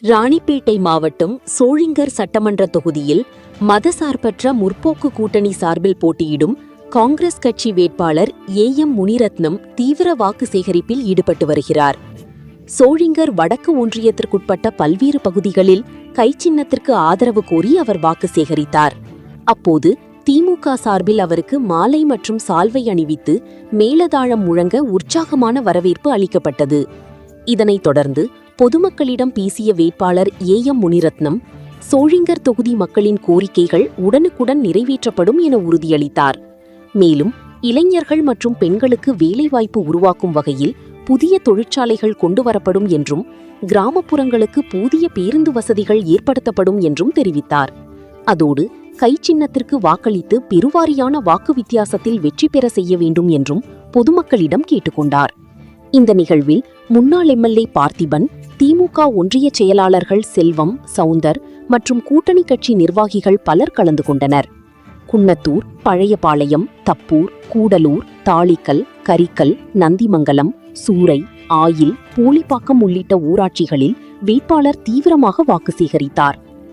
ராணிப்பேட்டை மாவட்டம் சோழிங்கர் சட்டமன்ற தொகுதியில் மதசார்பற்ற முற்போக்கு கூட்டணி சார்பில் போட்டியிடும் காங்கிரஸ் கட்சி வேட்பாளர் ஏஎம் முனிரத்னம் தீவிர வாக்கு சேகரிப்பில் ஈடுபட்டு வருகிறார். சோழிங்கர் வடக்கு ஒன்றியத்திற்குட்பட்ட பல்வேறு பகுதிகளில் கைச்சின்னத்திற்கு ஆதரவு கோரி அவர் வாக்கு சேகரித்தார். அப்போது திமுக சார்பில் அவருக்கு மாலை மற்றும் சால்வை அணிவித்து மேலதாளம் முழங்க உற்சாகமான வரவேற்பு அளிக்கப்பட்டது. இதனைத் தொடர்ந்து பொதுமக்களிடம் பேசிய வேட்பாளர் ஏஎம் முனிரத்னம், சோழிங்கர் தொகுதி மக்களின் கோரிக்கைகள் உடனுக்குடன் நிறைவேற்றப்படும் என உறுதியளித்தார். மேலும் இளைஞர்கள் மற்றும் பெண்களுக்கு வேலைவாய்ப்பு உருவாக்கும் வகையில் புதிய தொழிற்சாலைகள் கொண்டுவரப்படும் என்றும் கிராமப்புறங்களுக்கு புதிய பேருந்து வசதிகள் ஏற்படுத்தப்படும் என்றும் தெரிவித்தார். அதோடு கைச்சின்னத்திற்கு வாக்களித்து பெருவாரியான வாக்கு வித்தியாசத்தில் வெற்றி பெற செய்ய வேண்டும் என்றும் பொதுமக்களிடம் கேட்டுக்கொண்டார். இந்த நிகழ்வில் முன்னாள் எம்எல்ஏ பார்த்திபன், திமுக ஒன்றிய செயலாளர்கள் செல்வம், சவுந்தர் மற்றும் கூட்டணி கட்சி நிர்வாகிகள் பலர் கலந்து கொண்டனர். குன்னத்தூர், பழையபாளையம், தப்பூர், கூடலூர், தாளிக்கல், கரிக்கல், நந்திமங்கலம், சூறை, ஆயில், பூலிப்பாக்கம் உள்ளிட்ட ஊராட்சிகளில் வேட்பாளர் தீவிரமாக வாக்கு சேகரித்தார்.